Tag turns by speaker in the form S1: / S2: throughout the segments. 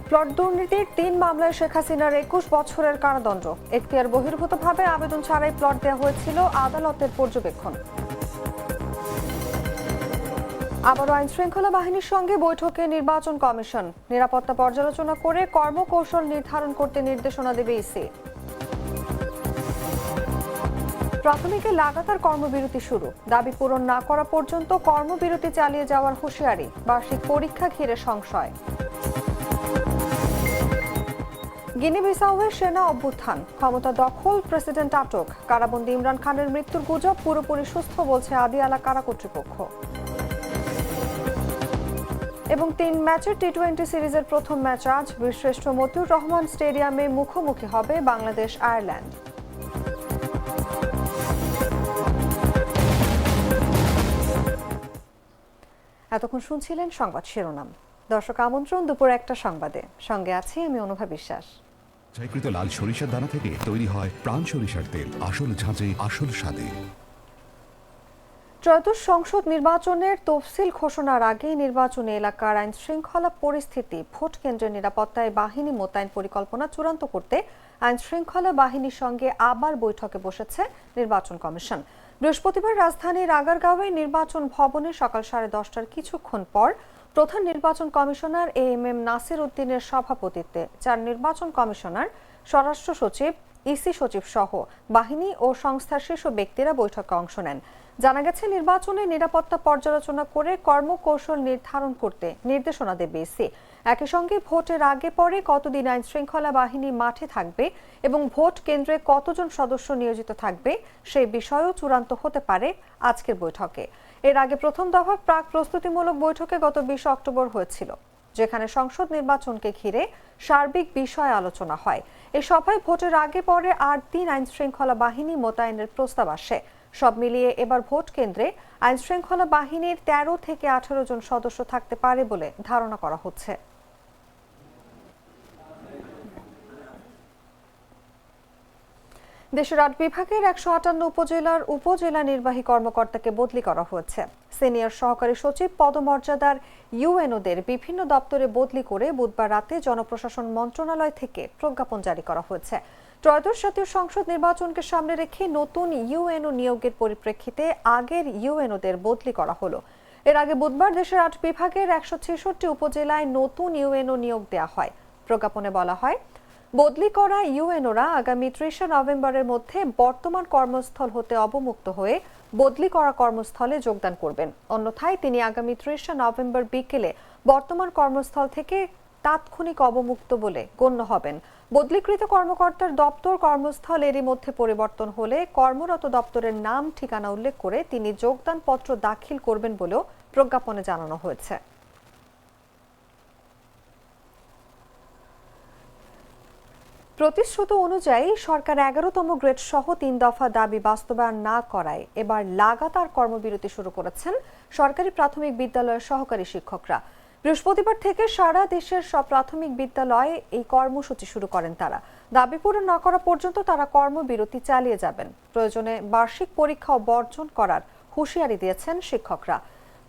S1: Plot দুর্নীতির ৩ মামলায় শেখ হাসিনার ২১ বছরের কারাদণ্ড। এখতিয়ার বহির্ভূতভাবে আবেদন ছাড়াই প্লট দেওয়া হয়েছিল, আদালতের পর্যবেক্ষণ। আবারও আইনশৃঙ্খলা বাহিনীর সঙ্গে বৈঠকে নির্বাচন কমিশন। নিরাপত্তা পর্যালোচনা করে কর্মকৌশল নির্ধারণ করতে নির্দেশনা দেবে ইসি। প্রাথমিকে লাগাতার কর্মবিরতি শুরু, দাবি পূরণ না করা পর্যন্ত কর্মবিরতি চালিয়ে যাওয়ার হুঁশিয়ারি। বার্ষিক পরীক্ষা ঘিরে সংশয়। গিনি বিসাউয়ের সেনা অভ্যুত্থান, ক্ষমতা দখল, প্রেসিডেন্ট আটক, কারাবন্দী ইমরান খানের মৃত্যুর গুজব, পুরোপুরি সুস্থ বলছে আদিয়ালা কারা কর্তৃপক্ষ। এবং ৩ ম্যাচের টি-20 সিরিজের প্রথম ম্যাচ আজ। বীরশ্রেষ্ঠ মতিউর রহমান স্টেডিয়ামে মুখোমুখি হবে বাংলাদেশ আয়ারল্যান্ড। এতক্ষণ শুনছিলেন সংবাদ শিরোনাম। দর্শক আমন্ত্রণ দুপুর ১টা সংবাদে, সঙ্গে আছি আমি অনুভা বিশ্বাস।
S2: যাচাইকৃত লাল সরিষার দানা থেকে তৈরি হয় প্রাণ সরিষার তেল, আসল ঝাঁঝে আসল স্বাদে।
S1: ত্রয়োদশ সংসদ নির্বাচনের তফসিল ঘোষণার আগে নির্বাচনী এলাকার আইন শৃঙ্খলা পরিস্থিতি, ভোট কেন্দ্রের নিরাপত্তায় বাহিনী মোতায়েন পরিকল্পনা চূড়ান্ত করতে আইন শৃঙ্খলা বাহিনীর সঙ্গে আবার বৈঠকে বসেছে নির্বাচন কমিশন। বৃহস্পতিবার রাজধানীর আগারগাঁওয়ে নির্বাচন ভবনে সকাল 10:30টার কিছুক্ষণ পর প্রধান নির্বাচন কমিশনার এএমএম নাসির উদ্দিনের সভাপতিত্বে 4 নির্বাচন কমিশনার, স্বরাষ্ট্র সচিব, ইসি সচিব সহ বাহিনী ও সংস্থার শীর্ষ ব্যক্তিরা বৈঠকে অংশ নেন। জানা গেছে, নির্বাচনের নিরাপত্তা পর্যালোচনা করে কর্মকৌশল নির্ধারণ করতে নির্দেশনা দেবে ইসি। একই সঙ্গে ভোটের আগে পরে কতদিন আইন শৃঙ্খলা বাহিনী মাঠে থাকবে এবং ভোট কেন্দ্রে কতজন সদস্য নিয়োজিত থাকবে সেই বিষয়েও চূড়ান্ত হতে পারে আজকের বৈঠকে। এর আগে প্রথম দফা প্রাক প্রস্তুতিমূলক বৈঠকে গত 20 অক্টোবর হয়েছিল, যেখানে সংসদ নির্বাচনকে ঘিরে সার্বিক বিষয়ে আলোচনা হয়। এই সভায় ভোটের আগে পরে আর 3 আইন শৃঙ্খলা বাহিনী মোতায়েনের প্রস্তাব আসে। সব মিলিয়ে এবার ভোট কেন্দ্রে আইন শৃঙ্খলা বাহিনীর 13 থেকে 18 জন সদস্য থাকতে পারে বলে ধারণা করা হচ্ছে। দেশের 8 বিভাগের 158 উপজেলার উপজেলা নির্বাহী কর্মকর্তাকে বদলি করা হয়েছে। সিনিয়র সহকারী সচিব পদমর্যাদার ইউএনওদের বিভিন্ন দপ্তরে বদলি করে বুধবার রাতে জনপ্রশাসন মন্ত্রণালয় থেকে প্রজ্ঞাপন জারি করা হয়েছে। ত্রয়োদশ জাতীয় সংসদ নির্বাচনকে সামনে রেখে নতুন ইউএনও নিয়োগের পরিপ্রেক্ষিতে আগের ইউএনওদের বদলি করা হলো। এর আগে বুধবার দেশের 8 বিভাগের 166 উপজেলায় নতুন ইউএনও নিয়োগ দেওয়া হয়। প্রজ্ঞাপনে বলা হয়, বদলি করা ইউএনওরা আগামী 30 নভেম্বরের মধ্যে বর্তমান কর্মস্থল হতে অবমুক্ত হয়ে বদলি করা কর্মস্থলে যোগদান করবেন। অন্যথায় তিনি আগামী 30 নভেম্বর বিকেলে বর্তমান কর্মস্থল থেকে তাৎক্ষণিক অবমুক্ত বলে গণ্য হবেন। বদলিকৃত কর্মকর্তার দপ্তর কর্মস্থল এরই মধ্যে পরিবর্তন হলে কর্মরত দপ্তরের নাম ঠিকানা উল্লেখ করে তিনি যোগদান পত্র দাখিল করবেন বলেও প্রজ্ঞাপনে জানানো হয়েছে। প্রতিশ্রুত অনুযায়ী সরকার 11তম গ্রেড সহ 3 দফা দাবি বাস্তবায়ন না করায় এবার লাগাতার কর্মবিরতি শুরু করেছেন সরকারি প্রাথমিক বিদ্যালয়ের সহকারী শিক্ষকরা। বৃহস্পতিবার থেকে সারা দেশের সব প্রাথমিক বিদ্যালয়ে এই কর্মসূচি শুরু করেন তারা। দাবি পূরণ না করা পর্যন্ত তারা কর্মবিরতি চালিয়ে যাবেন। প্রয়োজনে বার্ষিক পরীক্ষাও বর্জন করার হুঁশিয়ারি দিয়েছেন শিক্ষকরা।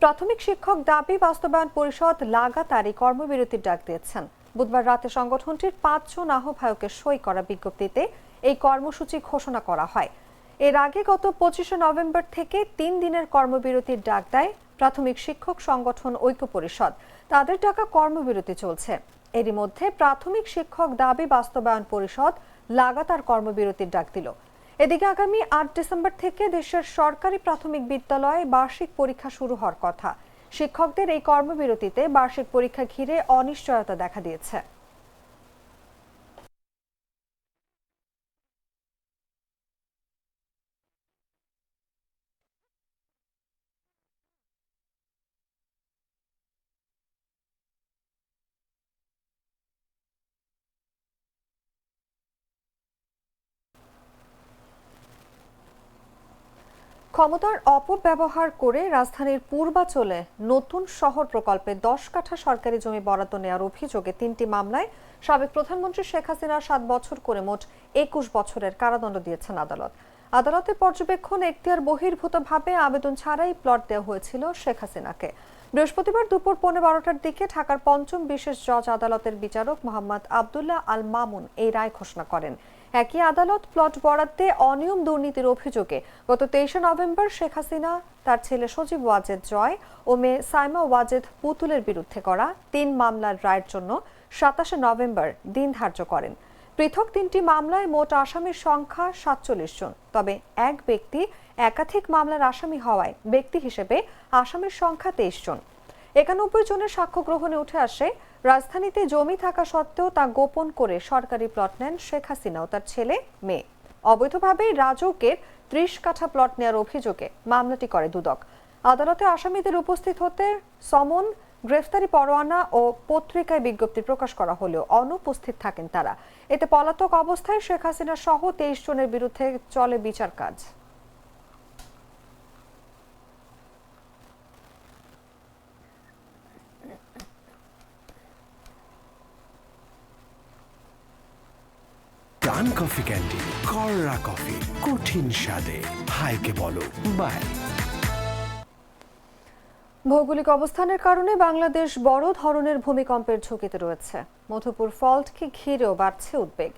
S1: প্রাথমিক শিক্ষক দাবি বাস্তবায়ন পরিষদ লাগাতার এই কর্মবিরতির ডাক দিয়েছেন। বুধবার রাতে সংগঠনটির 5 জন আহ্বায়কের সই করা বিজ্ঞপ্তিতে এই কর্মসূচি ঘোষণা করা হয়। এর আগে গত 25 নভেম্বর থেকে 3 দিনের কর্মবিরতির ডাক দেয় প্রাথমিক শিক্ষক সংগঠন ঐক্য পরিষদ। তাদের ডাকা কর্মবিরতি চলছে। এরই মধ্যে প্রাথমিক শিক্ষক দাবি বাস্তবায়ন পরিষদ লাগাতার কর্মবিরতির ডাক দিল। এদিকে আগামী 8 ডিসেম্বর থেকে দেশের সরকারি প্রাথমিক বিদ্যালয়ে বার্ষিক পরীক্ষা শুরু হওয়ার কথা। শিক্ষকদের এই কর্মবিরতিতে বার্ষিক পরীক্ষা ঘিরে অনিশ্চয়তা দেখা দিয়েছে। ক্ষমতার অপব্যবহার করে রাজধানীর পূর্বাঞ্চলে নতুন শহর প্রকল্পে 10 কাঠা সরকারি জমি বরাদ্দ নেওয়ার অভিযোগে 3টি মামলায় সাবেক প্রধানমন্ত্রী শেখ হাসিনার 7 বছর করে মোট 21 বছরের কারাদণ্ড দিয়েছেন আদালত। আদালতে পর্যবেক্ষণ এখতিয়ার বহির্ভূতভাবে আবেদন ছাড়াই প্লট দেওয়া হয়েছিল শেখ হাসিনাকে। বৃহস্পতিবার দুপুর 12:15টার দিকে ঢাকার পঞ্চম বিশেষ জজ আদালতের বিচারক মোহাম্মদ আব্দুল্লাহ আল মামুন এই রায় ঘোষণা করেন। একই আদালত প্লট বরাদ্দে অনিয়ম দুর্নীতির অভিযোগে গত 23 নভেম্বর শেখ হাসিনা, তার ছেলে সজীব ওয়াজেদ জয় ও মেয়ে সাইমা ওয়াজেদ পুতুলের বিরুদ্ধে করা 3 মামলার রায়ের জন্য 27 নভেম্বর দিন ধার্য করেন। পৃথক 3টি মামলায় মোট আসামির সংখ্যা 47 জন। তবে এক ব্যক্তি একাধিক মামলার আসামি হওয়ায় ব্যক্তি হিসেবে আসামির সংখ্যা 23 জন। 91 জনের সাক্ষ্য গ্রহণে উঠে আসে রাজধানীতে জমি থাকা সত্ত্বেও তা গোপন করে সরকারি প্লট নেন শেখ হাসিনা ও তার ছেলে মেয়ে। অবৈধভাবে রাজৌকের 30 কাঠা প্লট নেওয়ার অভিযোগে মামলাটি করে দুদক। আদালতে আসামিদের উপস্থিত হতে সমন, গ্রেফতারি পরোয়ানা ও পত্রিকায় বিজ্ঞপ্তি প্রকাশ করা হলেও অনুপস্থিত থাকেন তারা। এতে পলাতক অবস্থায় শেখ হাসিনা সহ 23 জনের বিরুদ্ধে চলে বিচার কাজ।
S3: ডান কফি ক্যান্টিন, কররা কফি, কঠিন স্বাদে, হাইকে বলো বাই।
S1: ভৌগোলিক অবস্থানের কারণে বাংলাদেশ বড় ধরনের ভূমিকম্পের ঝুঁকিতে রয়েছে। মধুপুর ফল্টকে ঘিরেও বাড়ছে উদ্বেগ।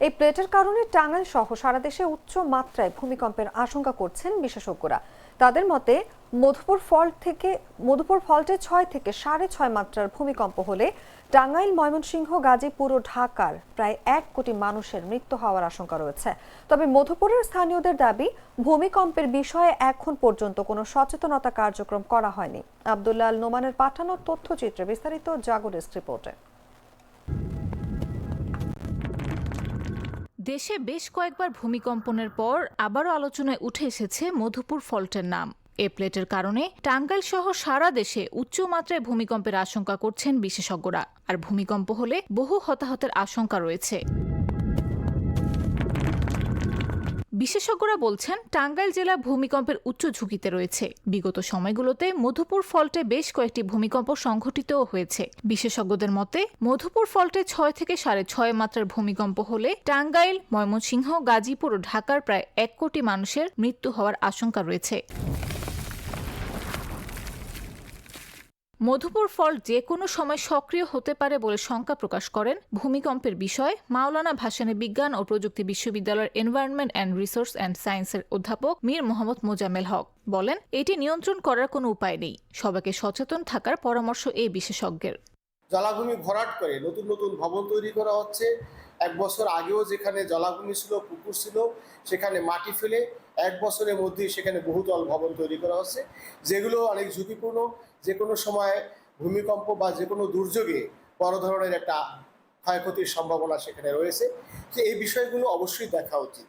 S1: এই প্লেটের কারণে টাঙ্গাইল সহ সারা দেশে উচ্চ মাত্রায় ভূমিকম্পের আশঙ্কা করছেন বিশেষজ্ঞরা। তাদের মতে মধুপুর ফল্টে 6 থেকে 6.5 মাত্রার ভূমিকম্প হলে টাঙ্গাইল, ময়মনসিংহ, গাজীপুর ও ঢাকার প্রায় 1 কোটি মানুষের মৃত্যু হওয়ার আশঙ্কা রয়েছে। তবে মধুপুরের স্থানীয়দের দাবি, ভূমিকম্পের বিষয়ে এখন পর্যন্ত কোনো সচেতনতা কার্যক্রম করা হয়নি। আব্দুল্লাহ আল নোমানের পাঠানো তথ্যচিত্রে বিস্তারিত জাগো ডেস্ক রিপোর্টে।
S4: দেশে বেশ কয়েকবার ভূমিকম্পনের পর আবারও আলোচনায় উঠে এসেছে মধুপুর ফল্টের নাম। এ প্লেটের কারণে টাঙ্গাইল সহ সারা দেশে উচ্চ মাত্রায় ভূমিকম্পের আশঙ্কা করছেন বিশেষজ্ঞরা। আর ভূমিকম্প হলে বহু হতাহতের আশঙ্কা রয়েছে। বিশেষজ্ঞরা বলছেন, টাঙ্গাইল জেলা ভূমিকম্পের উচ্চ ঝুঁকিতে রয়েছে। বিগত সময়গুলোতে মধুপুর ফল্টে বেশ কয়েকটি ভূমিকম্প সংঘটিতও হয়েছে। বিশেষজ্ঞদের মতে মধুপুর ফল্টে 6 থেকে 6.5 মাত্রার ভূমিকম্প হলে টাঙ্গাইল, ময়মনসিংহ, গাজীপুর ও ঢাকার প্রায় 1 কোটি মানুষের মৃত্যু হওয়ার আশঙ্কা রয়েছে। মধুপুর ফল্ট যে কোনো সময় সক্রিয় হতে পারে বলে শঙ্কা প্রকাশ করেন ভূমিকম্পের বিষয়ে মাওলানা ভাসানী বিজ্ঞান ও প্রযুক্তি বিশ্ববিদ্যালয়ের এনভায়রনমেন্ট অ্যান্ড রিসোর্স অ্যান্ড সায়েন্সের অধ্যাপক মীর মোহাম্মদ মোজাম্মেল হক। বলেন, এটি নিয়ন্ত্রণ করার কোনো উপায় নেই। সবাইকে সচেতন থাকার পরামর্শ এই বিশেষজ্ঞের।
S5: জলাভূমি ভরাট করে নতুন নতুন ভবন তৈরি করা হচ্ছে। 1 বছর আগেও যেখানে জলাভূমি ছিল, পুকুর ছিল, সেখানে মাটি ফেলে 1 বছরের মধ্যেই সেখানে বহুতল ভবন তৈরি করা হচ্ছে, যেগুলো অনেক ঝুঁকিপূর্ণ। যে কোনো সময় ভূমিকম্প বা যে কোনো দুর্যোগে বড় ধরনের একটা ক্ষয়ক্ষতির সম্ভাবনা সেখানে রয়েছে। তো এই বিষয়গুলো অবশ্যই দেখা উচিত।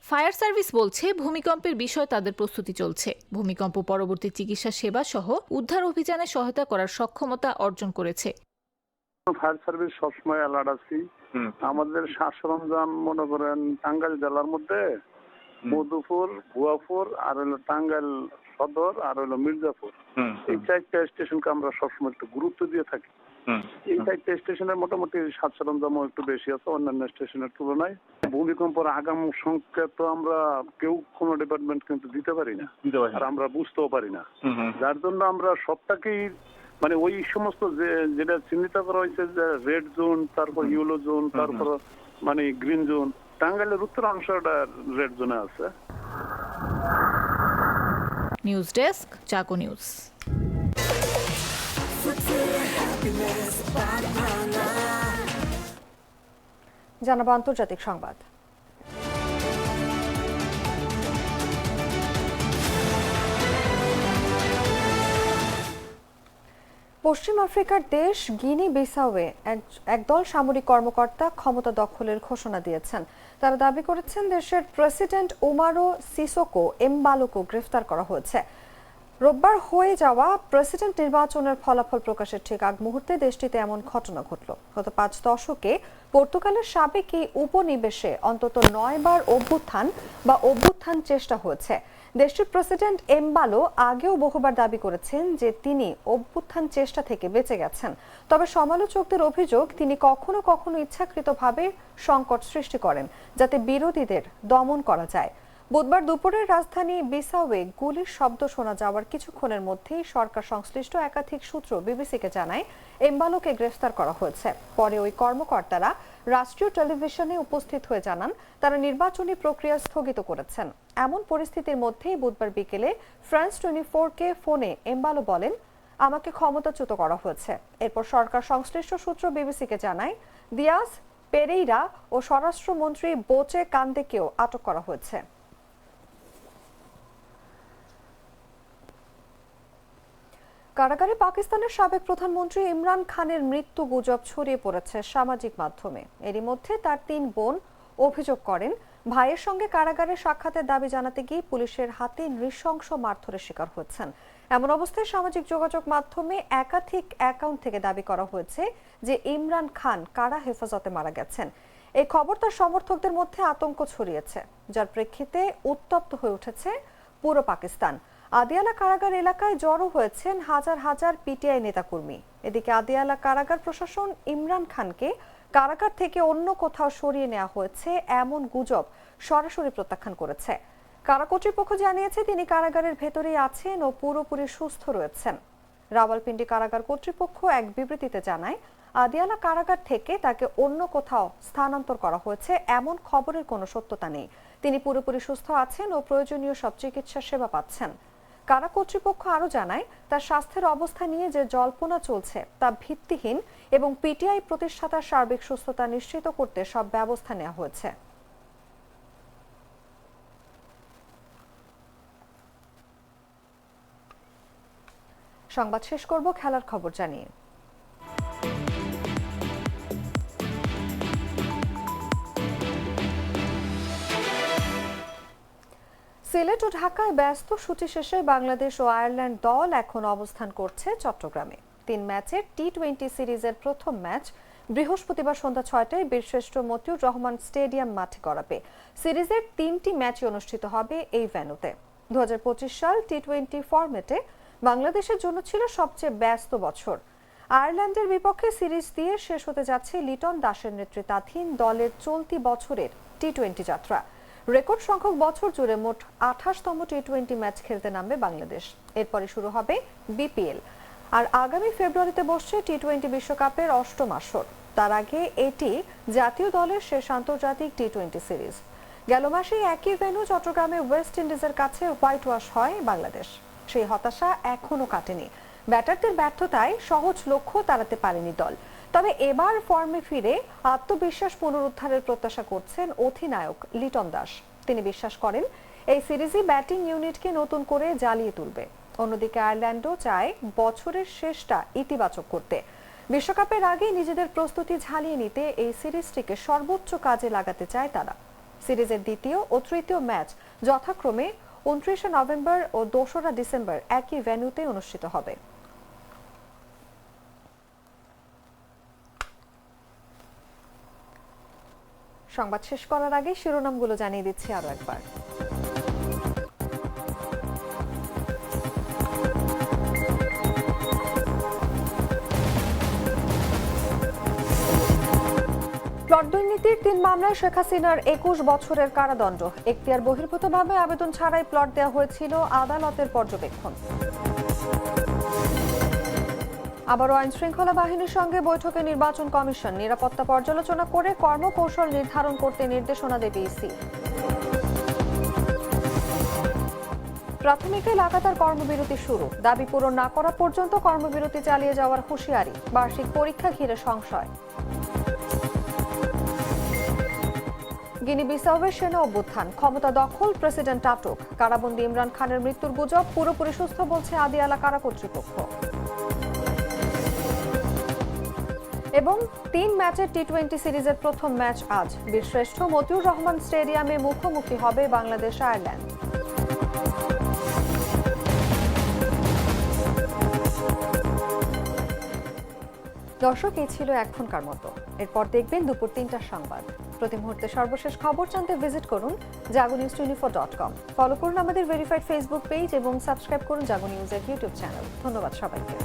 S4: ফায়ার সার্ভিস বলছে, ভূমিকম্পের বিষয়ে তাদের প্রস্তুতি চলছে। ভূমিকম্প পরবর্তী চিকিৎসা সেবা সহ উদ্ধার অভিযানে সহায়তা করার সক্ষমতা অর্জন করেছে।
S6: ফায়ার সার্ভিস সবসময় অ্যালার্ট আছি। আমাদের সাজ সরঞ্জাম মনে করেন টাঙ্গাইল জেলার মধ্যে মধুপুর, ভুয়াপুর আর হলো টাঙ্গাইল সদর আর হলো মির্জাপুর, এই 4টা স্টেশনকে আমরা সবসময় একটু গুরুত্ব দিয়ে থাকি। এই 4টা স্টেশনের মোটামুটি সাজ সরঞ্জামও একটু বেশি আছে অন্যান্য স্টেশনের তুলনায়। ভূমিকম্পের আগাম সংকেত তো আমরা কেউ কোনো ডিপার্টমেন্ট কিন্তু দিতে পারি না, আর আমরা বুঝতেও পারি না। যার জন্য আমরা সবটাকেই মানে ওই সমস্ত যেটা চিহ্নিত করা হয়েছে যে রেড জোন, তারপর ইয়েলো জোন, তারপর মানে গ্রিন জোন, টাঙ্গাইলের উত্তরাংশটা রেড জোনে আছে।
S4: নিউজ ডেস্ক, জাগো নিউজ।
S1: জানাবো আন্তর্জাতিক সংবাদ। পশ্চিম আফ্রিকার দেশ গিনি বিসাওয়ে একদল সামরিক কর্মকর্তা ক্ষমতা দখলের ঘোষণা দিয়েছেন। তারা দাবি করেছেন, দেশের প্রেসিডেন্ট উমারো সিসোকো এমবালোকে গ্রেফতার করা হয়েছে। রোববার হয়ে যাওয়া প্রেসিডেন্ট নির্বাচনের ফলাফল প্রকাশের ঠিক আগ মুহূর্তে দেশটিতে এমন ঘটনা ঘটল। গত 5 দশকে পর্তুগালের সাবেক এই উপনিবেশে অন্তত 9 বার অভ্যুত্থান চেষ্টা হয়েছে। দেশটির প্রেসিডেন্ট এমবালো আগেও বহুবার দাবি করেছেন যে তিনি অভ্যুত্থান চেষ্টা থেকে বেঁচে গেছেন। তবে সমালোচকদের অভিযোগ, তিনি কখনো কখনো ইচ্ছাকৃতভাবে সংকট সৃষ্টি করেন যাতে বিরোধীদের দমন করা যায়। বুধবার দুপুরে রাজধানী বিসাওয়ে গুলির শব্দ শোনা যাওয়ার কিছুক্ষণের মধ্যেই সরকার সংশ্লিষ্ট একাধিক সূত্র বিবিসিকে জানায় এমবালোকে গ্রেফতার করা হয়েছে। পরে ওই কর্মকর্তারা রাষ্ট্রীয় টেলিভিশনে উপস্থিত হয়ে জানান তারা নির্বাচনী প্রক্রিয়া স্থগিত করেছেন। এমন পরিস্থিতির মধ্যেই বুধবার বিকেলে ফ্রান্স 24-কে ফোনে এমবালো বলেন, আমাকে ক্ষমতাচ্যুত করা হয়েছে। এরপর সরকার সংশ্লিষ্ট সূত্র বিবিসিকে জানায় দিয়াস পেরেইরা ও স্বরাষ্ট্রমন্ত্রী বোচে কান্দেকেও আটক করা হয়েছে। কারাগারে পাকিস্তানের সাবেক প্রধানমন্ত্রী ইমরান খানের মৃত্যু গুজব ছড়িয়ে পড়েছে সামাজিক মাধ্যমে। এরই মধ্যে তার 3 বোন অভিযোগ করেন ভাইয়ের সঙ্গে কারাগারে সাক্ষাতের দাবি জানাতে গিয়ে পুলিশের হাতে নৃশংস মারধরের শিকার হয়েছেন। এমন অবস্থায় সামাজিক যোগাযোগ মাধ্যমে একাধিক অ্যাকাউন্ট থেকে দাবি করা হয়েছে যে ইমরান খান কারা হেফাজতে মারা গেছেন। এই খবর তার সমর্থকদের মধ্যে আতঙ্ক ছড়িয়েছে, যার প্রেক্ষিতে উত্তপ্ত হয়ে উঠেছে পুরো পাকিস্তান। আদিয়ালা কারাগার এলাকায় জড়ো হয়েছেন হাজার হাজার পিটিআই নেতাকর্মী। এদিকে আদিয়ালা কারাগার প্রশাসন ইমরান খানকে কারাগার থেকে অন্য কোথাও সরিয়ে নেওয়া হয়েছে এমন গুজব সরাসরি প্রত্যাখ্যান করেছে। কারা কর্তৃপক্ষ জানিয়েছে তিনি কারাগারের ভেতরেই আছেন ও পুরোপুরি সুস্থ রয়েছেন। রাওয়ালপিন্ডি কারাগার কর্তৃপক্ষ এক বিবৃতিতে জানায় আদিয়ালা কারাগার থেকে তাকে অন্য কোথাও স্থানান্তর করা হয়েছে এমন খবরের কোনো সত্যতা নেই। তিনি পুরোপুরি সুস্থ আছেন ও প্রয়োজনীয় সব চিকিৎসা সেবা পাচ্ছেন। কারা কর্তৃপক্ষ আরও জানায় তার স্বাস্থ্যের অবস্থা নিয়ে যে জল্পনা চলছে তা ভিত্তিহীন এবং পিটিআই প্রতিষ্ঠাতার সার্বিক সুস্থতা নিশ্চিত করতে সব ব্যবস্থা নেওয়া হয়েছে। সংবাদ শেষ করব খেলার খবর জানিয়ে। সিলেট ও ঢাকায় ব্যস্ত সূচি শেষে বাংলাদেশ ও আয়ারল্যান্ড দল এখন অবস্থান করছে চট্টগ্রামে। 3 ম্যাচের টি-20 সিরিজের প্রথম ম্যাচ বৃহস্পতিবার সন্ধ্যা 6টায় বীরশ্রেষ্ঠ মতিউর রহমান স্টেডিয়াম মাঠে গড়াবে। সিরিজের 3টি ম্যাচই অনুষ্ঠিত হবে এই ভেন্যুতে। 2025 সাল টি-20 ফরম্যাটে বাংলাদেশের জন্য ছিল সবচেয়ে ব্যস্ত বছর। আয়ারল্যান্ডের বিপক্ষে সিরিজ দিয়ে শেষ হতে যাচ্ছে লিটন দাসের নেতৃত্বাধীন দলের চলতি বছরের টি-20 যাত্রা। রেকর্ড সংখ্যক বছর জুড়ে মোট 28তম টি-20 ম্যাচ খেলতে নামবে বাংলাদেশ। এরপরে শুরু হবে বিপিএল, আর আগামী ফেব্রুয়ারিতে বসছে টি-20 বিশ্বকাপের 8ম আসর। তার আগে এটি জাতীয় দলের শেষ আন্তর্জাতিক টি-20 সিরিজ। গেল মাসে একই ভেন্যু চট্টগ্রামে ওয়েস্ট ইন্ডিজের কাছে হোয়াইট ওয়াশ হয় বাংলাদেশ। সেই হতাশা এখনো কাটেনি। ব্যাটারদের ব্যর্থতায় সহজ লক্ষ্য তাড়াতে পারেনি দল। তবে এবার ফর্মে ফিরে আত্মবিশ্বাস পুনরুদ্ধারের প্রত্যাশা করছেন অধিনায়ক লিটন দাস। তিনি বিশ্বাস করেন এই সিরিজই ব্যাটিং ইউনিটকে নতুন করে জ্বালিয়ে তুলবে। অন্যদিকে আয়ারল্যান্ডও চায় বছরের শেষটা ইতিবাচক করতে। বিশ্বকাপের আগেই নিজেদের প্রস্তুতি ঝালিয়ে নিতে এই সিরিজটিকে সর্বোচ্চ কাজে লাগাতে চায় তারা। সিরিজের দ্বিতীয় ও তৃতীয় ম্যাচ যথাক্রমে 29 নভেম্বর ও 2রা ডিসেম্বর একই ভেন্যুতে অনুষ্ঠিত হবে। সংবাদ শেষ করার আগে শিরোনামগুলো জানিয়ে দিচ্ছি আরো একবার। প্লট দুর্নীতির 3 মামলায় শেখ হাসিনার 21 বছরের কারাদণ্ড। এখতিয়ার বহির্ভূতভাবে আবেদন ছাড়াই প্লট দেওয়া হয়েছিল, আদালতের পর্যবেক্ষণ। আবারও আইন শৃঙ্খলা বাহিনীর সঙ্গে বৈঠকে নির্বাচন কমিশন। নিরাপত্তা পর্যালোচনা করে কর্মকৌশল নির্ধারণ করতে নির্দেশনা দেবে ইসি। প্রাথমিকে লাগাতার কর্মবিরতি শুরু। দাবি পূরণ না করা পর্যন্ত কর্মবিরতি চালিয়ে যাওয়ার হুঁশিয়ারি। বার্ষিক পরীক্ষা ঘিরে সংশয়। গিনি বিসাওয়ে সেনা অভ্যুত্থান, ক্ষমতা দখল, প্রেসিডেন্ট আটক। কারাবন্দী ইমরান খানের মৃত্যুর গুজব, পুরোপুরি সুস্থ বলছে আদিয়ালা কারা কর্তৃপক্ষ। এবং 3 ম্যাচের টি-20 সিরিজের প্রথম ম্যাচ আজ। বীরশ্রেষ্ঠ মতিউর রহমান স্টেডিয়ামে মুখোমুখি হবে বাংলাদেশ আয়ারল্যান্ড। দর্শক, এই ছিল এখনকার মতো। এরপর দেখবেন দুপুর 3টার সংবাদ। প্রতি মুহূর্তে সর্বশেষ খবর জানতে ভিজিট করুন jagonews24.com। ফলো করুন আমাদের ভেরিফাইড ফেসবুক পেজ এবং সাবস্ক্রাইব করুন জাগো নিউজের ইউটিউব চ্যানেল। ধন্যবাদ সবাইকে।